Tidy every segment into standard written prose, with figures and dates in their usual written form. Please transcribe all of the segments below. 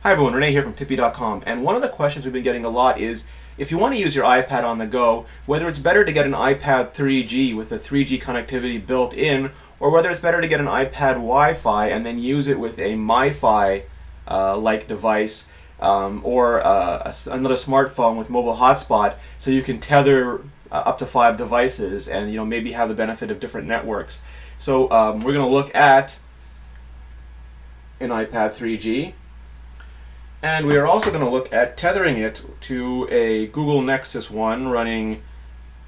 Hi everyone, Renee here from Tippy.com, and one of the questions we've been getting a lot is if you want to use your iPad on the go, whether it's better to get an iPad 3G with the 3G connectivity built in, or whether it's better to get an iPad Wi-Fi and then use it with a MiFi like device, or another smartphone with mobile hotspot, so you can tether up to 5 devices and maybe have the benefit of different networks. So we're going to look at an iPad 3G. And we are also going to look at tethering it to a Google Nexus 1 running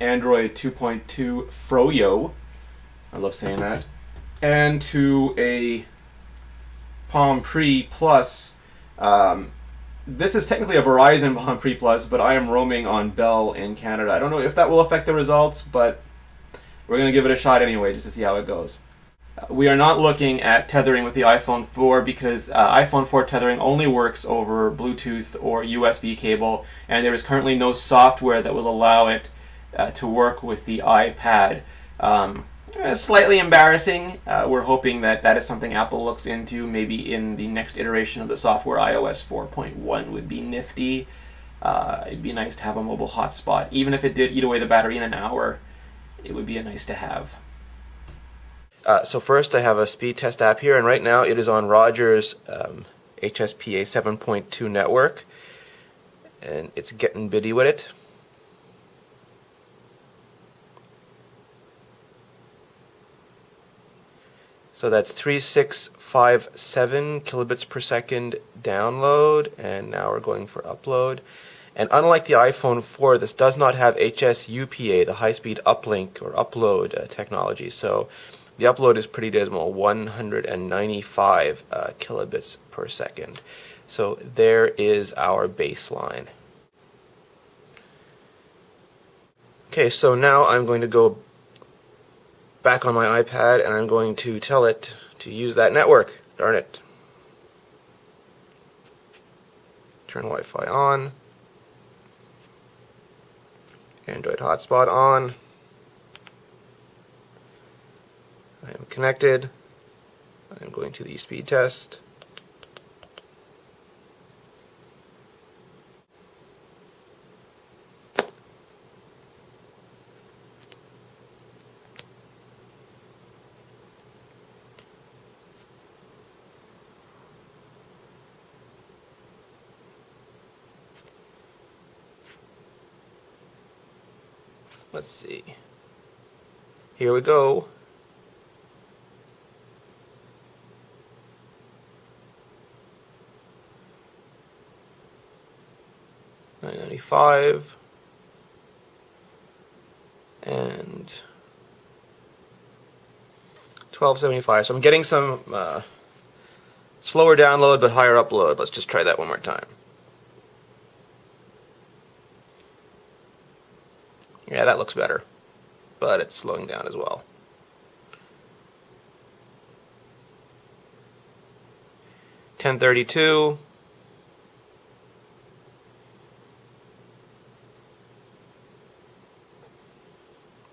Android 2.2 Froyo. I love saying that. And to a Palm Pre Plus. This is technically a Verizon Palm Pre Plus, but I am roaming on Bell in Canada. I don't know if that will affect the results, but we're going to give it a shot anyway just to see how it goes. We are not looking at tethering with the iPhone 4 because iPhone 4 tethering only works over Bluetooth or USB cable, and there is currently no software that will allow it to work with the iPad. Slightly embarrassing. We're hoping that that is something Apple looks into. Maybe in the next iteration of the software, iOS 4.1 would be nifty. It'd be nice to have a mobile hotspot. Even if it did eat away the battery in an hour, it would be a nice to have. So first I have a speed test app here, and right now it is on Rogers HSPA 7.2 network, and it's getting bitty with it. So that's 3657 kilobits per second download, and now we're going for upload. And unlike the iPhone 4, this does not have HSUPA, the high-speed uplink or upload technology. So the upload is pretty dismal, 195 kilobits per second. So there is our baseline. Okay, so now I'm going to go back on my iPad and I'm going to tell it to use that network. Darn it. Turn Wi-Fi on. Android hotspot on. I am connected. I am going to the speed test. Let's see. Here we go. $9.95 and $12.75. So I'm getting some slower download but higher upload. Let's just try that one more time. Yeah, that looks better, but it's slowing down as well. $10.32.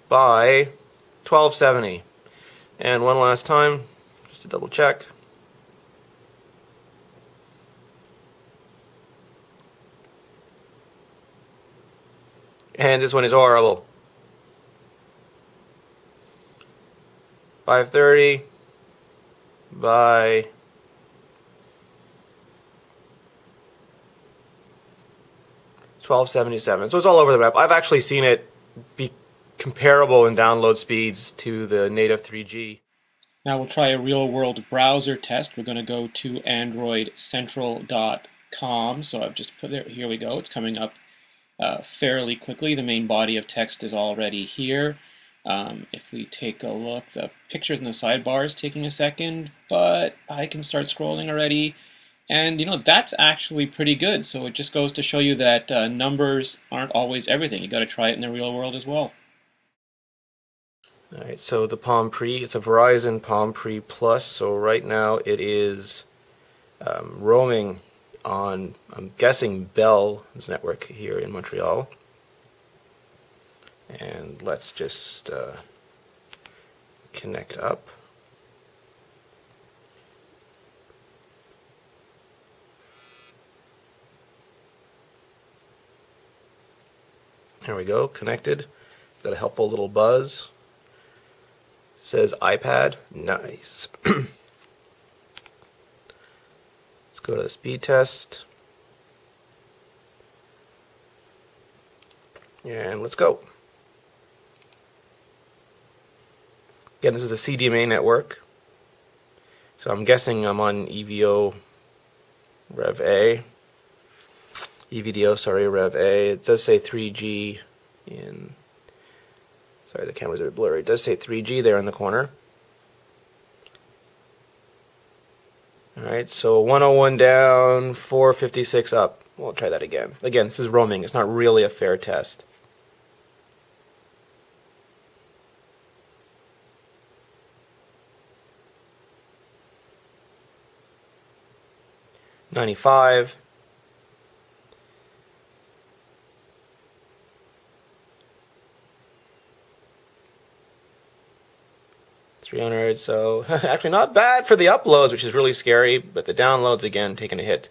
By $12.70. And one last time, just to double check. And this one is horrible. 5:30 by $12.77. So it's all over the map. I've actually seen it be comparable in download speeds to the native 3G. Now we'll try a real-world browser test. We're going to go to androidcentral.com. So I've just put it, here we go. It's coming up fairly quickly. The main body of text is already here. If we take a look, the pictures in the sidebar is taking a second, but I can start scrolling already. And that's actually pretty good. So it just goes to show you that numbers aren't always everything. You got to try it in the real world as well. Alright, so the Palm Pre, it's a Verizon Palm Pre Plus, so right now it is roaming on, I'm guessing, Bell's network here in Montreal. And let's just connect up. There we go, connected. Got a helpful little buzz. Says iPad. Nice. Let's go to the speed test. And let's go. Again, this is a CDMA network. So I'm guessing I'm on EVO Rev A. EVDO, sorry, Rev A. It does say 3G in... Sorry, the camera's a bit blurry. It does say 3G there in the corner. Alright, so 101 down, 456 up. We'll try that again. Again, this is roaming. It's not really a fair test. $95. 300, so actually not bad for the uploads, which is really scary, but the downloads, again, taking a hit.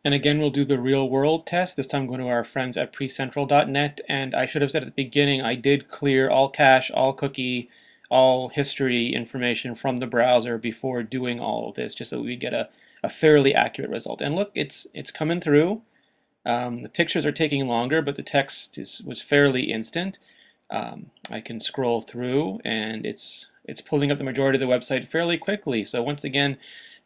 And again, we'll do the real world test. This time going to our friends at precentral.net, and I should have said at the beginning, I did clear all cache, all cookie, all history information from the browser before doing all of this, just so we get a fairly accurate result. And look, it's coming through. The pictures are taking longer, but the text was fairly instant. I can scroll through, and it's pulling up the majority of the website fairly quickly. So once again,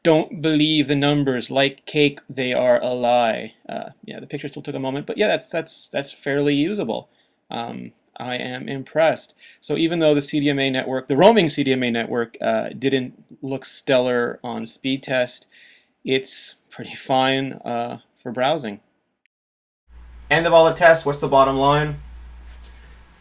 don't believe the numbers. Like cake, they are a lie. Yeah, the picture still took a moment, but yeah, that's fairly usable. I am impressed. So even though the CDMA network, the roaming CDMA network, didn't look stellar on speed test, it's pretty fine for browsing. End of all the tests. What's the bottom line?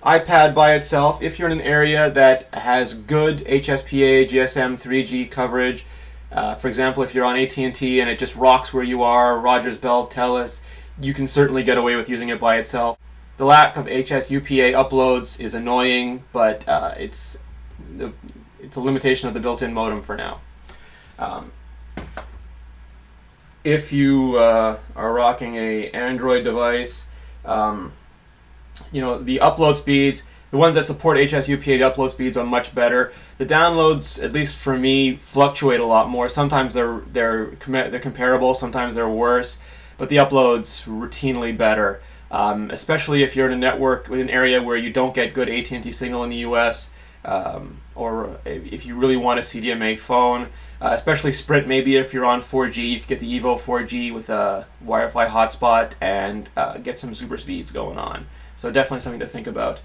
iPad by itself, if you're in an area that has good HSPA, GSM, 3G coverage, for example, if you're on AT&T and it just rocks where you are, Rogers, Bell, Telus, you can certainly get away with using it by itself. The lack of HSUPA uploads is annoying, but it's a limitation of the built-in modem for now. If you are rocking a Android device, you know, the upload speeds, the ones that support HSUPA, the upload speeds are much better. The downloads, at least for me, fluctuate a lot more. Sometimes they're comparable, sometimes they're worse, but the uploads routinely better. Especially if you're in a network with an area where you don't get good AT&T signal in the US, or if you really want a CDMA phone, especially Sprint. Maybe if you're on 4G, you could get the Evo 4G with a Wi-Fi hotspot and get some super speeds going on. So definitely something to think about.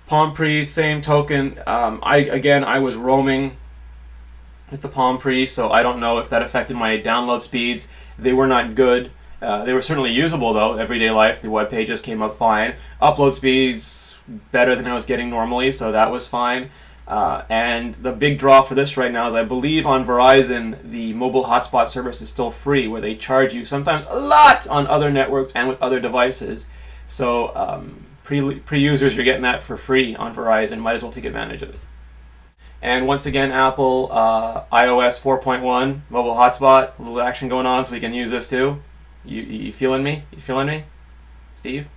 Palm Pre, same token. I was roaming with the Palm Pre, so I don't know if that affected my download speeds. They were not good. They were certainly usable though, everyday life. The web pages came up fine. Upload speeds better than I was getting normally, so that was fine. And the big draw for this right now is I believe on Verizon the mobile hotspot service is still free, where they charge you sometimes a lot on other networks and with other devices. So pre-users, you're getting that for free on Verizon. Might as well take advantage of it. And once again, Apple iOS 4.1 mobile hotspot, a little action going on, so we can use this too. You feeling me? You feeling me, Steve?